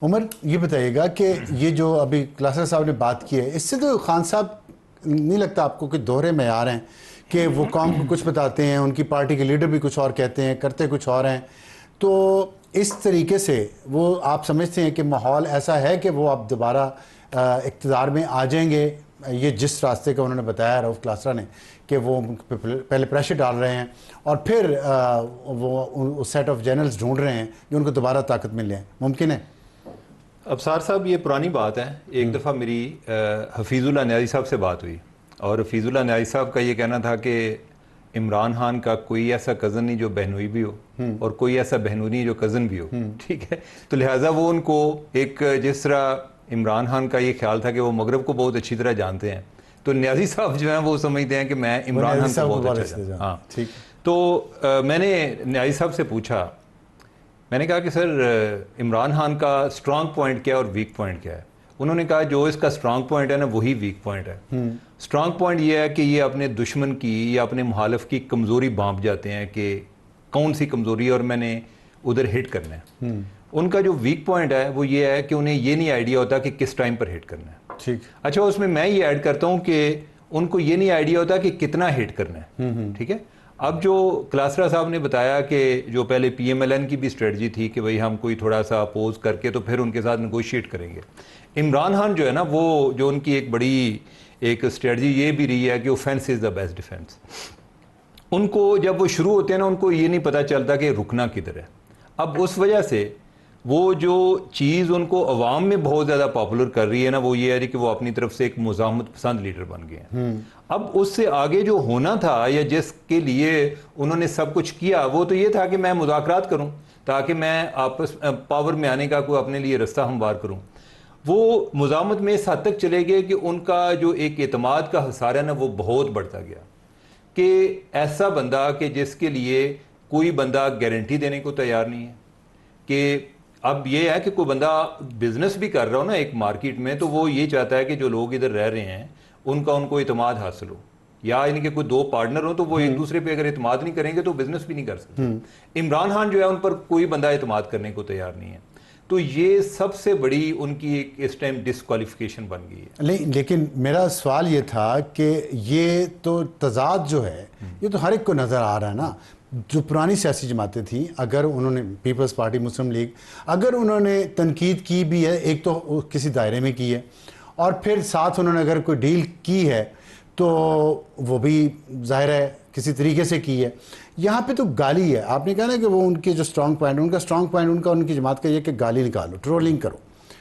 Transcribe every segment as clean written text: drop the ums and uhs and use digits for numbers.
उमर, ये बताइएगा कि ये जो अभी क्लासर साहब ने बात की है, इससे तो खान साहब नहीं लगता आपको कि दोहरे मेयार हैं कि वो कौम को कुछ बताते हैं, उनकी पार्टी के लीडर भी कुछ और कहते हैं, करते कुछ और हैं। तो इस तरीके से वो आप समझते हैं कि माहौल ऐसा है कि वो अब दोबारा इक़्तिदार में आ जाएंगे, ये जिस रास्ते का उन्होंने बताया रऊफ़ क्लासरा ने कि वो पहले प्रेशर डाल रहे हैं और फिर वो सेट ऑफ जनरल्स ढूंढ रहे हैं जो उनको दोबारा ताकत मिल जाए, मुमकिन है? अबसार साहब, ये पुरानी बात है। एक दफ़ा मेरी हफीज़ुल्लाह न्याज़ी साहब से बात हुई और हफीज़ुल्लाह न्याज़ी साहब का ये कहना था कि इमरान खान का कोई ऐसा कज़न नहीं जो बहनोई भी हो और कोई ऐसा बहनोई नहीं जो कज़न भी हो, ठीक है। तो लिहाजा वो उनको एक, जिस तरह इमरान खान का ये ख्याल था कि वो मगरब को बहुत अच्छी तरह जानते हैं, तो न्याज़ी साहब जो हैं वो समझते हैं कि मैं इमरान खान को बहुत अच्छा जानता हूँ। हाँ, ठीक। तो मैंने न्याज़ी साहब से पूछा, मैंने कहा कि सर इमरान खान का स्ट्रांग पॉइंट क्या है और वीक पॉइंट क्या है? उन्होंने कहा जो इसका स्ट्रांग पॉइंट है ना, वही वीक पॉइंट है। स्ट्रांग पॉइंट ये है कि ये अपने दुश्मन की या अपने मुखालिफ की कमज़ोरी भांप जाते हैं कि कौन सी कमज़ोरी और मैंने उधर हिट करना है। उनका जो वीक पॉइंट है वो ये है कि उन्हें ये नहीं आइडिया होता कि किस टाइम पर हिट करना है। ठीक। अच्छा, उसमें मैं ये ऐड करता हूँ कि उनको ये नहीं आइडिया होता कि कितना हिट करना है। ठीक है। अब जो क्लासरा साहब ने बताया कि जो पहले PMLN की भी स्ट्रेटजी थी कि भाई हम कोई थोड़ा सा अपोज करके तो फिर उनके साथ नेगोशिएट करेंगे। इमरान खान जो है ना, वो जो उनकी एक बड़ी एक स्ट्रेटजी ये भी रही है कि offence is the best defence. उनको जब वो शुरू होते हैं ना, उनको ये नहीं पता चलता कि रुकना किधर है। अब उस वजह से वो जो चीज़ उनको अवाम में बहुत ज़्यादा पॉपुलर कर रही है ना, वो ये है कि वो अपनी तरफ से एक मुज़ाहमत पसंद लीडर बन गए हैं। अब उससे आगे जो होना था या जिसके लिए उन्होंने सब कुछ किया, वो तो ये था कि मैं मुज़ाकरात करूं ताकि मैं आपस पावर में आने का कोई अपने लिए रास्ता हमवार करूं। वो मुज़ाहमत में इस हद तक चले गए कि उनका जो एक एतमाद का हसार है ना, वो बहुत बढ़ता गया कि ऐसा बंदा कि जिसके लिए कोई बंदा गारंटी देने को तैयार नहीं है। कि अब ये है कि कोई बंदा बिजनेस भी कर रहा हो ना एक मार्केट में, तो वो ये चाहता है कि जो लोग इधर रह रहे हैं उनको इतमाद हासिल हो, या इनके कोई दो पार्टनर हो तो वो एक दूसरे पे अगर इतमाद नहीं करेंगे तो बिजनेस भी नहीं कर सकते। इमरान खान जो है, उन पर कोई बंदा इतमाद करने को तैयार नहीं है। तो ये सबसे बड़ी उनकी एक इस टाइम डिस्क्वालिफिकेशन बन गई है। लेकिन मेरा सवाल ये था कि ये तो तजाद जो है ये तो हर एक को नज़र आ रहा है ना। जो पुरानी सियासी जमातें थी, अगर उन्होंने पीपल्स पार्टी, मुस्लिम लीग, अगर उन्होंने तनकीद की भी है, एक तो किसी दायरे में की है और फिर साथ उन्होंने अगर कोई डील की है तो वो भी जाहिर है किसी तरीके से की है। यहाँ पे तो गाली है। आपने कहा ना कि वो उनके जो स्ट्रांग पॉइंट, उनका स्ट्रांग पॉइंट उनकी जमात का ये कि गाली निकालो, ट्रोलिंग करो,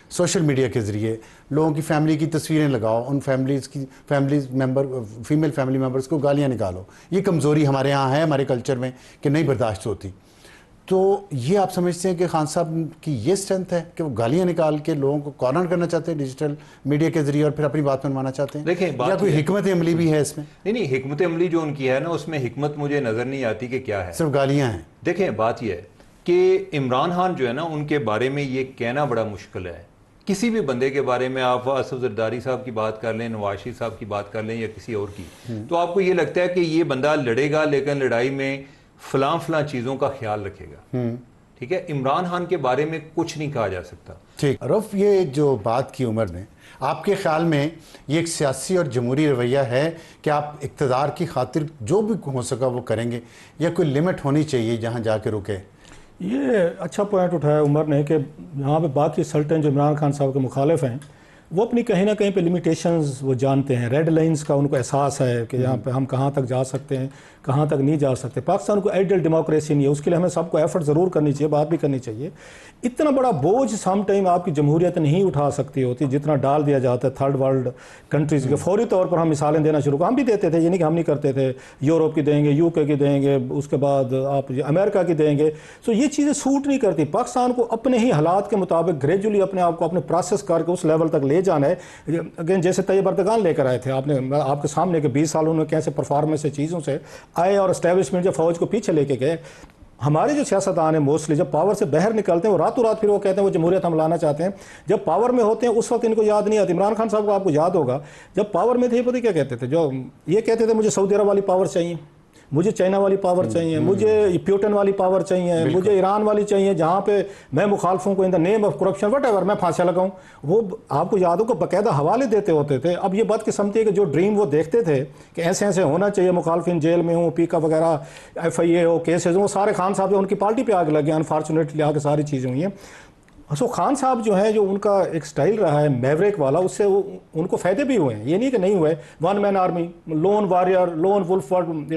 सोशल मीडिया के ज़रिए लोगों की फैमिली की तस्वीरें लगाओ, उन families member, female family members को गालियाँ निकालो। ये कमज़ोरी हमारे यहाँ है, हमारे कल्चर में, कि नहीं बर्दाश्त होती। तो ये आप समझते हैं कि खान साहब की ये स्ट्रेंथ है कि वो गालियाँ निकाल के लोगों को कॉर्नर करना चाहते हैं डिजिटल मीडिया के ज़रिए और फिर अपनी बात मनवाना चाहते हैं? देखिए, या कोई हिकमत अमली भी है इसमें? नहीं, हिकमत अमली जो उनकी है ना, उसमें हिकमत मुझे नज़र नहीं आती कि क्या है, सिर्फ गालियाँ हैं। देखें, बात यह है कि इमरान खान जो है ना, उनके बारे में ये कहना बड़ा मुश्किल है। किसी भी बंदे के बारे में आप असफ जरदारी साहब की बात कर लें, नवाज शरीफ साहब की बात कर लें या किसी और की, तो आपको ये लगता है कि ये बंदा लड़ेगा लेकिन लड़ाई में फलां चीज़ों का ख्याल रखेगा। ठीक है। इमरान खान के बारे में कुछ नहीं कहा जा सकता। ठीक। रऊफ, ये जो बात की उमर ने, आपके ख्याल में ये एक सियासी और जमहूरी रवैया है कि आप इक़्तिदार की खातिर जो भी हो सका वो करेंगे, या कोई लिमिट होनी चाहिए जहाँ जाके रुके? ये अच्छा पॉइंट उठाया उमर ने कि यहाँ पे बाकी सर्टेन जो इमरान खान साहब के मुखालिफ हैं, वो अपनी कहीं ना कहीं पे लिमिटेशंस वो जानते हैं, रेड लाइंस का उनको एहसास है कि यहाँ पे हम कहाँ तक जा सकते हैं, कहाँ तक नहीं जा सकते। पाकिस्तान को आइडियल डेमोक्रेसी नहीं है, उसके लिए हमें सबको एफर्ट ज़रूर करनी चाहिए, बात भी करनी चाहिए। इतना बड़ा बोझ सम टाइम आपकी जमहूरियत नहीं उठा सकती होती जितना डाल दिया जाता है थर्ड वर्ल्ड कंट्रीज़ के। फौरी तौर पर हम मिसालें देना शुरू, हम भी देते थे, ये नहीं कि हम नहीं करते थे। यूरोप की देंगे, UK की देंगे, उसके बाद आप अमेरिका की देंगे। तो ये चीज़ें सूट नहीं करती। पाकिस्तान को अपने ही हालात के मुताबिक ग्रेजुअली अपने आप को अपने प्रोसेस करके उस लेवल तक ले जाना है। अगेन, जैसे तैयब अर्दगान लेकर आए थे, आपने आपके सामने के 20 साल उन्होंने कैसे परफॉर्मेंस से चीज़ों से आए और एस्टेब्लिशमेंट जब फौज को पीछे लेके गए। हमारे जो सियासतदान है मोस्टली जब पावर से बाहर निकलते हैं वो रातों रात फिर वो कहते हैं वो जमहूरियत हम लाना चाहते हैं। जब पावर में होते हैं उस वक्त इनको याद नहीं आती। इमरान खान साहब को आपको याद होगा, जब पावर में थे पता क्या कहते थे, जो ये कहते थे मुझे सऊदी अरब वाली पावर चाहिए, मुझे चाइना वाली पावर चाहिए, मुझे प्यूटन वाली पावर चाहिए, मुझे ईरान वाली चाहिए, जहाँ पे मैं मुखालफों को in the name of corruption what ever मैं फांसियाँ लगाऊँ। वो आपको याद हो को बाकायदा हवाले देते होते थे। अब ये बदकिस्मती है कि जो ड्रीम वो देखते थे कि ऐसे ऐसे होना चाहिए, मुखालफिन जेल में हो, पीका वगैरह FIA हो, केसेज हो, सारे खान साहब जो उनकी पार्टी पे आग लगे, अनफॉर्चुनेटली आगे सारी चीज़ें हुई हैं। सो खान साहब जो है, जो उनका एक स्टाइल रहा है मैवरिक वाला, उससे उनको फ़ायदे भी हुए हैं, ये नहीं कि नहीं हुए। One man army, lone warrior, lone wolf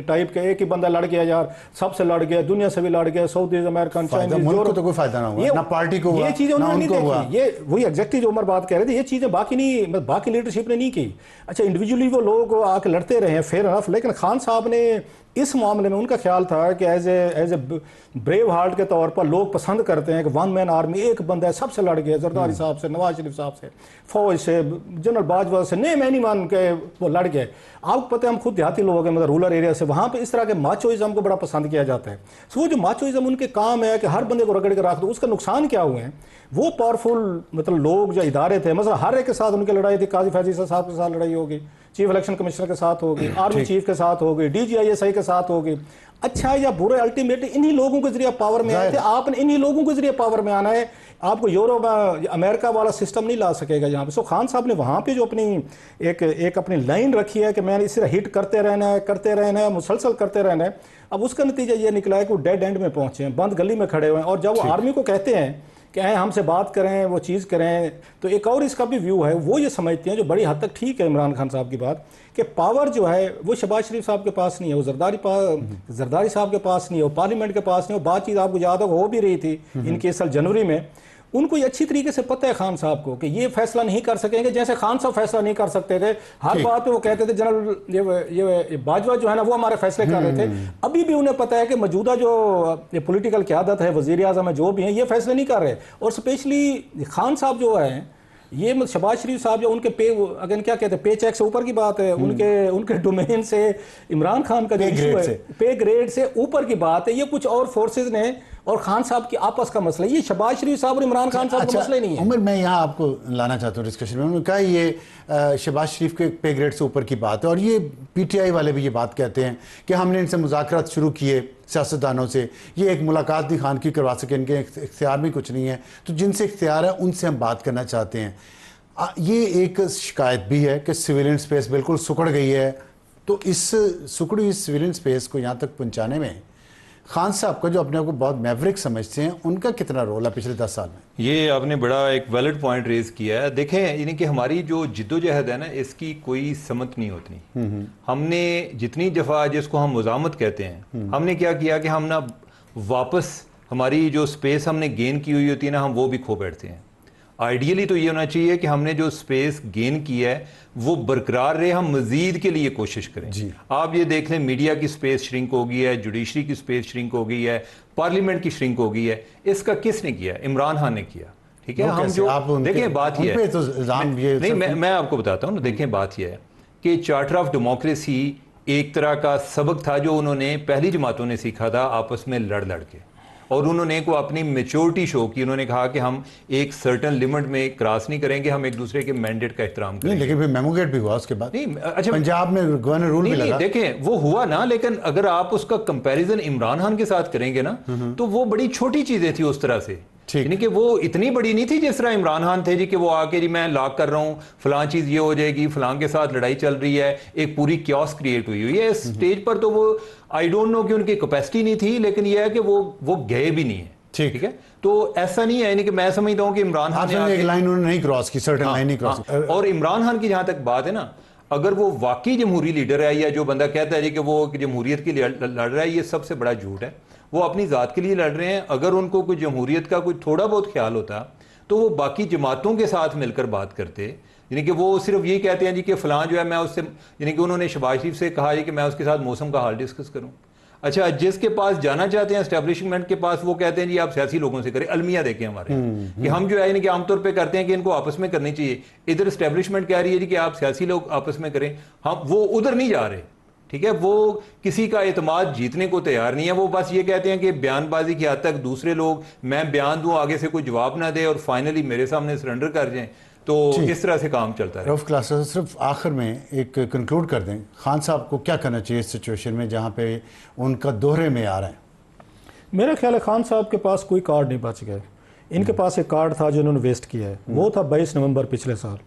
type के, एक ही बंदा लड़ गया यार, सबसे लड़ गया, दुनिया से भी लड़ गया, सऊदीज, अमेरिकन, चाइनीज, को तो कोई फायदा ना हुआ, ना पार्टी को हुआ, ये चीज़ें उन्होंने नहीं हुआ। देखी। ये वही एग्जैक्टली जो उमर बात कह रहे थे, ये चीज़ें बाकी लीडरशिप ने नहीं की। अच्छा, इंडिविजुअली वो लोग आके लड़ते रहे हैं, फेयर अनफ, लेकिन खान साहब ने इस मामले में उनका ख्याल था कि एज ए ब्रेव हार्ट के तौर पर लोग पसंद करते हैं कि वन मैन आर्मी, एक बंदा है, सबसे लड़ गया, जरदारी साहब से, नवाज शरीफ साहब से, फौज से, जनरल बाजवा से, नेम एनीवन के वो लड़ गए। आपको पता है, हम खुद देहाती लोग हैं, मतलब रूरल एरिया से, वहाँ पे इस तरह के माचोइज्म को बड़ा पसंद किया जाता है। सो वो जो माचोइज्म उनके काम है कि हर बंदे को रगड़ के रख दो, उसका नुकसान क्या हुए हैं? वो पावरफुल मतलब लोग जो इदारे थे, मतलब हर एक के साथ उनकी लड़ाई थी, काजी फैजी साहब के साथ लड़ाई होगी, चीफ इलेक्शन कमिश्नर के साथ होगी, आर्मी चीफ के साथ होगी, DGISI के साथ होगी। अच्छा या बुरे अल्टीमेटली इन्हीं लोगों के जरिए पावर में आए थे। आपने इन्हीं लोगों के जरिए पावर में आना है, आपको यूरोप अमेरिका वाला सिस्टम नहीं ला सकेगा यहाँ पे। सो खान साहब ने वहाँ पे जो अपनी एक अपनी लाइन रखी है कि मैंने इस तरह हिट करते रहना है, मुसलसल करते रहना है। अब उसका नतीजा ये निकला है कि वो डेड एंड में पहुँचे हैं, बंद गली में खड़े हुए हैं। और जब वो आर्मी को कहते हैं कि हमसे बात करें, वो चीज़ करें, तो एक और इसका भी व्यू है, वो ये समझते हैं, जो बड़ी हद तक ठीक है इमरान खान साहब की बात, कि पावर जो है वो शहबाज शरीफ साहब के पास नहीं है, वो जरदारी साहब के पास नहीं है, वो पार्लियामेंट के पास नहीं है। वो बातचीत आपको याद हो भी रही थी इनकी इस साल जनवरी में। उनको ये अच्छी तरीके से पता है खान साहब को कि ये फैसला नहीं कर सकेंगे, जैसे खान साहब फैसला नहीं कर सकते थे। हर बात पे वो कहते थे जनरल ये बाजवा जो है ना, वो हमारे फैसले कर रहे थे। अभी भी उन्हें पता है कि मौजूदा जो पॉलिटिकल क़यादत है, वज़ीर आज़म है, जो भी हैं, ये फैसले नहीं कर रहे। और स्पेशली खान साहब जो है, ये शहबाज शरीफ साहब जो उनके अगेन क्या कहते हैं, पे चेक से ऊपर की बात है, उनके डोमेन से, इमरान खान का जो इशू है पे ग्रेड से ऊपर की बात है। ये कुछ और फोर्सेज ने और खान साहब की आपस का मसला, ये शहबाज शरीफ साहब और इमरान खान साहब का मसला ही नहीं है। उमर, मैं यहाँ आपको लाना चाहता हूँ डिस्कशन में। उन्होंने कहा ये शहबाज शरीफ के पे ग्रेड से ऊपर की बात है, और ये PTI वाले भी ये बात कहते हैं कि हमने इनसे मुज़ाकरात शुरू किए सियासतदानों से, ये एक मुलाकात भी खान की करवा सके, इनके इख्तियार भी कुछ नहीं है, तो जिनसे इख्तियार है उनसे हम बात करना चाहते हैं। ये एक शिकायत भी है कि सिविलियन स्पेस बिल्कुल सुकड़ गई है। तो इस सुकड़ी हुई सिविलियन स्पेस को यहाँ तक पहुँचाने में खान साहब का, जो अपने आप को बहुत मैवरिक समझते हैं, उनका कितना रोल है पिछले 10 साल में? ये आपने बड़ा एक वैलिड पॉइंट रेज किया है। देखें, यानी कि हमारी जो जिद्दोजहद है ना, इसकी कोई समत नहीं होती। हमने जितनी दफ़ा, जिसको हम मुज़ामत कहते हैं, हमने क्या किया कि हम ना वापस हमारी जो स्पेस हमने गेन की हुई होती है ना, हम वो भी खो बैठते हैं। आइडियली तो ये होना चाहिए कि हमने जो स्पेस गेन की है वो बरकरार रहे, हम मजीद के लिए कोशिश करें। आप ये देख लें, मीडिया की स्पेस श्रिंक हो गई है, जुडिशरी की स्पेस श्रिंक हो गई है, पार्लियामेंट की श्रिंक हो गई है। इसका किसने किया? इमरान खान ने किया। ठीक है, हम जो देखें, बात यह है, नहीं, मैं आपको बताता हूँ ना। देखें, बात यह है कि चार्टर ऑफ डेमोक्रेसी एक तरह का सबक था जो उन्होंने पहली जमातों ने सीखा था आपस में लड़ के, और उन्होंने को अपनी मेच्योरिटी शो की। उन्होंने कहा कि हम एक सर्टन लिमिट में क्रॉस नहीं करेंगे, हम एक दूसरे के मैंडेट का एहतराम करेंगे। लेकिन फिर मेमोगेट भी हुआ उसके बाद। नहीं, अच्छा, पंजाब में गवर्नर रूल भी लगा। देखें, वो हुआ ना, लेकिन अगर आप उसका कंपैरिजन इमरान खान के साथ करेंगे ना, तो वो बड़ी छोटी चीजें थी उस तरह से। यानी कि वो इतनी बड़ी नहीं थी जिस तरह इमरान खान थे जी, कि वो आके जी मैं लॉक कर रहा हूँ, फलां चीज ये हो जाएगी, फलां के साथ लड़ाई चल रही है, एक पूरी क्योस क्रिएट हुई है इस स्टेज पर। तो वो आई डोंट नो कि उनकी कैपेसिटी नहीं थी, लेकिन यह है कि वो गए भी नहीं है। ठीक है, तो ऐसा नहीं है कि मैं समझता हूँ कि इमरान खान ने एक लाइन उन्होंने नहीं क्रॉस की, सर्टेन लाइन नहीं क्रॉस। और इमरान खान की जहां तक बात है ना, अगर वो वाकई जमहूरी लीडर है, या जो बंदा कहता है जी कि वो जमहूरियत के लिए लड़ रहा है, ये सबसे बड़ा झूठ है। वो अपनी ज़ात के लिए लड़ रहे हैं। अगर उनको कोई जमहूरियत का कोई थोड़ा बहुत ख्याल होता तो वो बाकी जमातों के साथ मिलकर बात करते। यानी कि वो सिर्फ यही कहते हैं जी कि फ़लाँ जो है मैं उससे, यानी कि उन्होंने शहबाज शरीफ से कहा जी कि मैं उसके साथ मौसम का हाल डिस्कस करूँ। अच्छा, जिसके पास जाना चाहते हैं एस्टेब्लिशमेंट के पास, वो कहते हैं जी आप सियासी लोगों से करें। अलमिया देखें हमारे कि हम जो है यानी कि आमतौर पे करते हैं कि इनको आपस में करनी चाहिए। इधर एस्टेब्लिशमेंट कह रही है जी कि आप सियासी लोग आपस में करें, हम वो उधर नहीं जा रहे। ठीक है, वो किसी का एतमाद जीतने को तैयार नहीं है। वो बस ये कहते हैं कि बयानबाजी की हद तक दूसरे लोग, मैं बयान दूं, आगे से कोई जवाब ना दे और फाइनली मेरे सामने सरेंडर कर जाएं। तो इस तरह से काम चलता है। रऊफ क्लास सिर्फ आखिर में एक कंक्लूड कर दें, खान साहब को क्या करना चाहिए इस सिचुएशन में जहाँ पे उनका दोहरे में आ रहा है? मेरा ख्याल है खान साहब के पास कोई कार्ड नहीं बच गए। इनके पास एक कार्ड था जो इन्होंने वेस्ट किया है, वो था 22 नवंबर पिछले साल।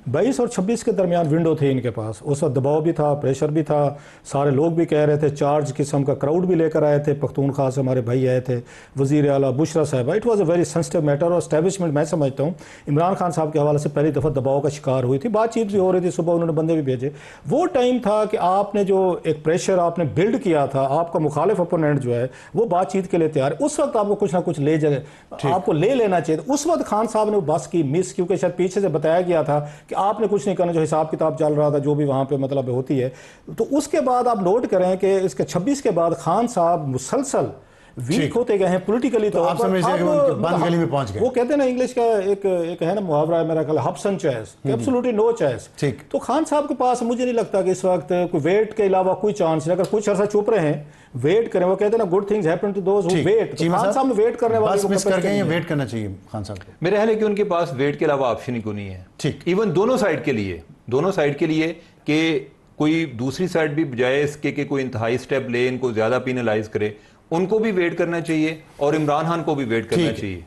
22 और 26 के दरमियान विंडो थे इनके पास, उस वक्त दबाव भी था, प्रेशर भी था, सारे लोग भी कह रहे थे, चार्ज किस्म का क्राउड भी लेकर आए थे, पख्तूनख्वा से हमारे भाई आए थे, वज़ीर आला बुशरा साहब। It was a very sensitive matter और एस्टैब्लिशमेंट मैं समझता हूँ इमरान खान साहब के हवाले से पहली दफ़ा दबाव का शिकार हुई थी, बातचीत भी हो रही थी, सुबह उन्होंने बंदे भी भेजे। वो टाइम था कि आपने जो एक प्रेशर आपने बिल्ड किया था, आपका मुखालिफ अपोनेंट जो है वो बातचीत के लिए तैयार है, उस वक्त आपको कुछ ना कुछ ले जाए, आपको ले लेना चाहिए। उस वक्त खान साहब ने बस की मिस, क्योंकि शायद पीछे से बताया गया था कि आपने कुछ नहीं करना, जो हिसाब किताब चल रहा था जो भी वहां पे मतलब होती है। तो उसके बाद आप नोट करें कि इसके 26 के बाद खान साहब मुसलसल वीक होते गए हैं पॉलिटिकली। तो आप समझते हैं कि वो बंद गली में पहुंच गए। वो कहते हैं ना इंग्लिश का एक है ना मुहावरा है मेरा ख्याल, हब्सन चॉइस, एब्सोल्युटली नो चॉइस। ठीक। तो खान साहब के पास मुझे नहीं लगता कि इस वक्त कोई वेट के अलावा कोई चांस नहीं। अगर कुछ अर्सा चुप रहे हैं, वेट करें, वो कहते हैं ना good things happen to those who wait. Khan Sahab में वेट करने वाले बस मिस कर गए, वेट करना चाहिए खान साहब को। मेरा ख्याल है कि उनके पास वेट के अलावा ऑप्शन ही कोई नहीं है। ठीक। इवन दोनों साइड के लिए कि कोई दूसरी साइड भी बजाय इसके कि कोई इंतहाई स्टेप ले, इनको ज्यादा पीनलाइज करे, उनको भी वेट करना चाहिए और इमरान खान को भी वेट करना चाहिए।